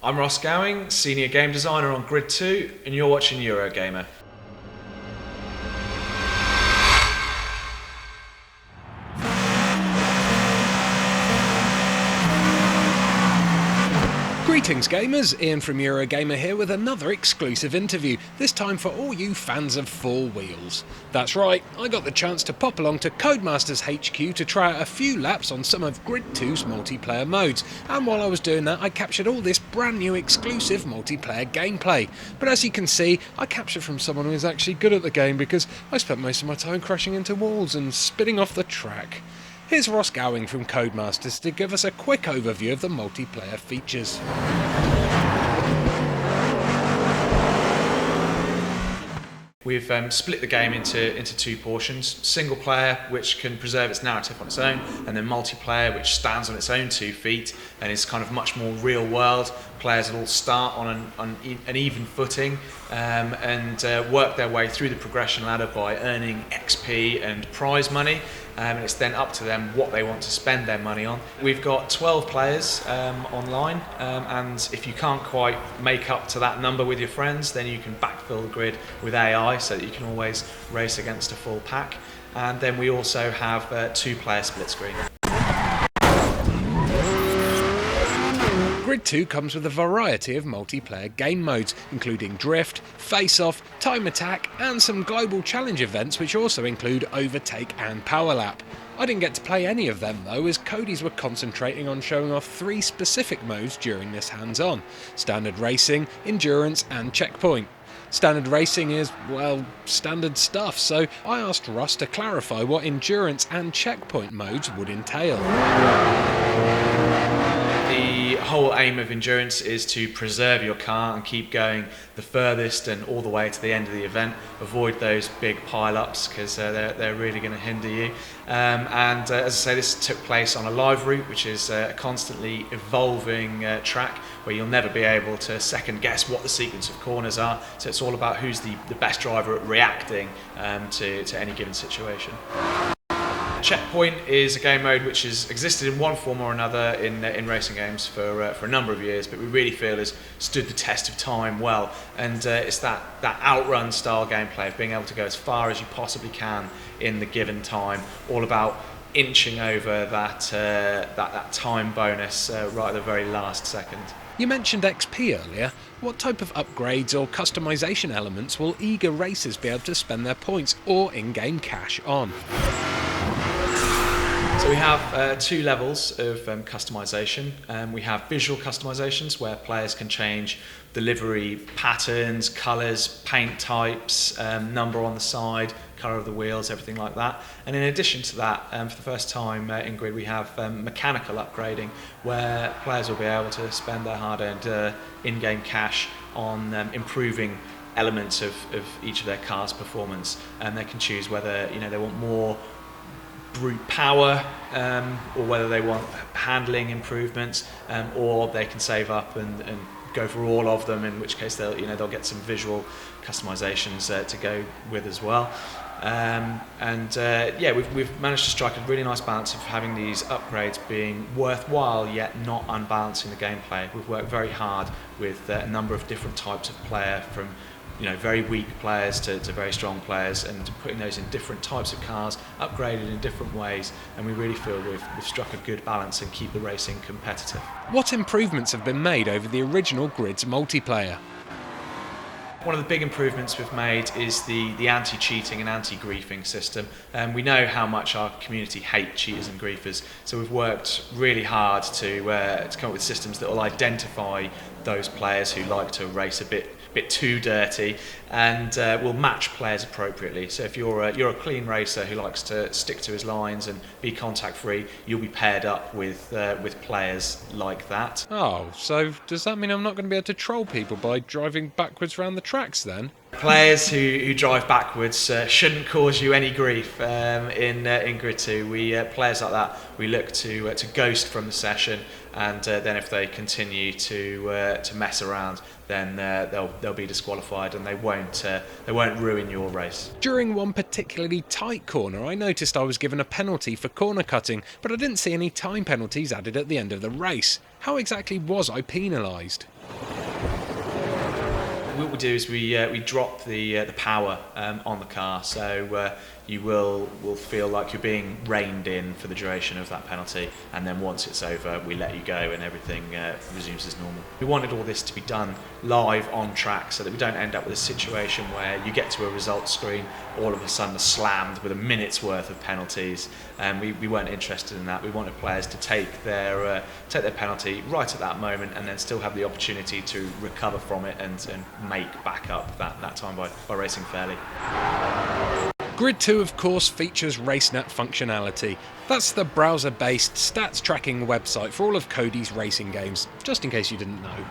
I'm Ross Gowing, Senior Game Designer on Grid 2, and you're watching Eurogamer. Greetings gamers, Ian from Eurogamer here with another exclusive interview, this time for all you fans of four wheels. That's right, I got the chance to pop along to Codemasters HQ to try out a few laps on some of Grid 2's multiplayer modes, and while I was doing that I captured all this brand new exclusive multiplayer gameplay. But as you can see, I captured from someone who is actually good at the game because I spent most of my time crashing into walls and spinning off the track. Here's Ross Gowing from Codemasters to give us a quick overview of the multiplayer features. We've split the game into two portions. Single player, which can preserve its narrative on its own, and then multiplayer, which stands on its own 2 feet and is kind of much more real world. Players will all start on an even footing and work their way through the progression ladder by earning XP and prize money. And it's then up to them what they want to spend their money on. We've got 12 players online, and if you can't quite make up to that number with your friends, then you can backfill the grid with AI so that you can always race against a full pack. And then we also have 2-player split screen. Grid 2 comes with a variety of multiplayer game modes, including Drift, Face-Off, Time Attack, and some global challenge events which also include Overtake and Power Lap. I didn't get to play any of them though, as Cody's were concentrating on showing off 3 specific modes during this hands-on: Standard Racing, Endurance and Checkpoint. Standard Racing is, well, standard stuff, so I asked Russ to clarify what Endurance and Checkpoint modes would entail. The whole aim of Endurance is to preserve your car and keep going the furthest and all the way to the end of the event. Avoid those big pile-ups because they're really going to hinder you. As I say, this took place on a live route, which is a constantly evolving track where you'll never be able to second guess what the sequence of corners are. So it's all about who's the best driver at reacting to any given situation. Checkpoint is a game mode which has existed in one form or another in racing games for a number of years, but we really feel has stood the test of time well. And it's that outrun style gameplay of being able to go as far as you possibly can in the given time, all about inching over that time bonus right at the very last second. You mentioned XP earlier. What type of upgrades or customization elements will eager racers be able to spend their points or in-game cash on? So we have 2 levels of customization. We have visual customizations where players can change the livery patterns, colours, paint types, number on the side, colour of the wheels, everything like that. And in addition to that, for the first time in Grid, we have mechanical upgrading where players will be able to spend their hard-earned in-game cash on improving elements of each of their car's performance. And they can choose whether they want more brute power or whether they want handling improvements, or they can save up and go for all of them, in which case they'll get some visual customizations to go with as well. We've managed to strike a really nice balance of having these upgrades being worthwhile yet not unbalancing the gameplay. We've worked very hard with a number of different types of player, from very weak players to very strong players, and putting those in different types of cars, upgraded in different ways, and we really feel we've struck a good balance and keep the racing competitive. What improvements have been made over the original Grid's multiplayer? One of the big improvements we've made is the anti-cheating and anti-griefing system. We know how much our community hate cheaters and griefers, so we've worked really hard to come up with systems that will identify those players who like to race a bit too dirty, and will match players appropriately. So if you're a clean racer who likes to stick to his lines and be contact free, you'll be paired up with players like that. Oh, so does that mean I'm not going to be able to troll people by driving backwards around the tracks then? Players who drive backwards shouldn't cause you any grief in Grid 2. Players like that we look to ghost from the session, and then if they continue to mess around, then they'll be disqualified and they won't ruin your race. During one particularly tight corner, I noticed I was given a penalty for corner cutting, but I didn't see any time penalties added at the end of the race. How exactly was I penalised? what we do is we drop the power on the car, so you will feel like you're being reined in for the duration of that penalty, and then once it's over, we let you go and everything resumes as normal. We wanted all this to be done live on track so that we don't end up with a situation where you get to a results screen, all of a sudden are slammed with a minute's worth of penalties. We weren't interested in that. We wanted players to take their penalty right at that moment and then still have the opportunity to recover from it and make back up that time by racing fairly. Grid 2 of course features RaceNet functionality. That's the browser-based stats tracking website for all of Cody's racing games, just in case you didn't know.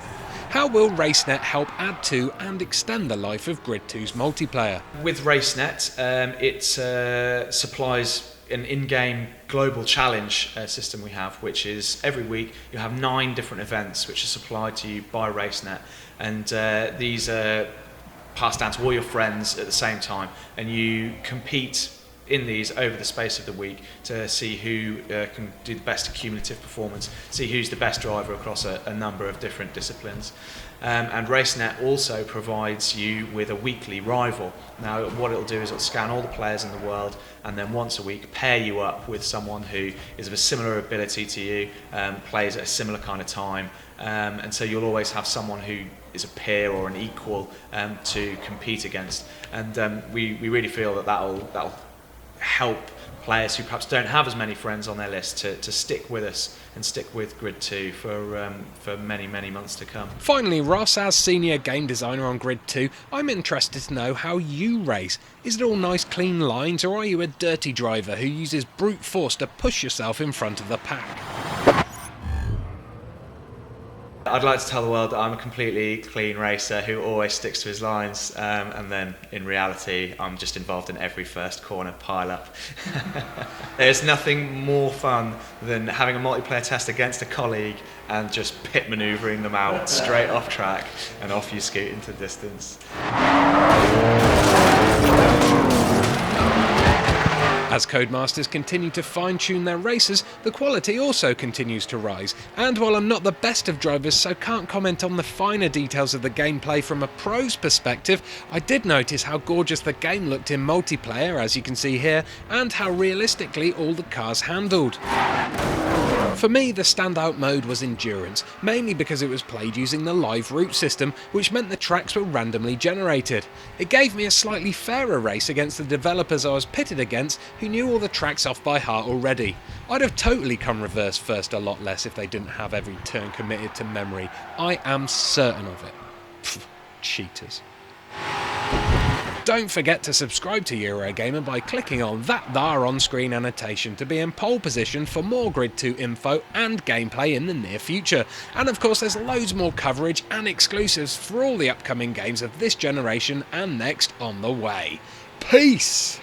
How will RaceNet help add to and extend the life of Grid 2's multiplayer? With RaceNet, it supplies an in-game global challenge system we have, which is every week you have 9 different events which are supplied to you by RaceNet, and these are passed down to all your friends at the same time, and you compete in these over the space of the week to see who can do the best cumulative performance, see who's the best driver across a number of different disciplines. And RaceNet also provides you with a weekly rival. Now what it'll do is it'll scan all the players in the world and then once a week pair you up with someone who is of a similar ability to you, plays at a similar kind of time, and so you'll always have someone who is a peer or an equal to compete against. And we really feel that that'll help players who perhaps don't have as many friends on their list to stick with us and stick with Grid 2 for many months to come. Finally, Ross, as senior game designer on Grid 2, I'm interested to know how you race. Is it all nice clean lines, or are you a dirty driver who uses brute force to push yourself in front of the pack? I'd like to tell the world that I'm a completely clean racer who always sticks to his lines, and then in reality I'm just involved in every first corner pile-up. There's nothing more fun than having a multiplayer test against a colleague and just pit manoeuvring them out straight off track and off you scoot into the distance. As Codemasters continue to fine-tune their races, the quality also continues to rise, and while I'm not the best of drivers so can't comment on the finer details of the gameplay from a pro's perspective, I did notice how gorgeous the game looked in multiplayer, as you can see here, and how realistically all the cars handled. For me, the standout mode was Endurance, mainly because it was played using the live route system, which meant the tracks were randomly generated. It gave me a slightly fairer race against the developers I was pitted against, who knew all the tracks off by heart already. I'd have totally come reverse first a lot less if they didn't have every turn committed to memory. I am certain of it. Pfft, cheaters. Don't forget to subscribe to Eurogamer by clicking on that there on-screen annotation to be in pole position for more Grid 2 info and gameplay in the near future. And of course there's loads more coverage and exclusives for all the upcoming games of this generation and next on the way. Peace!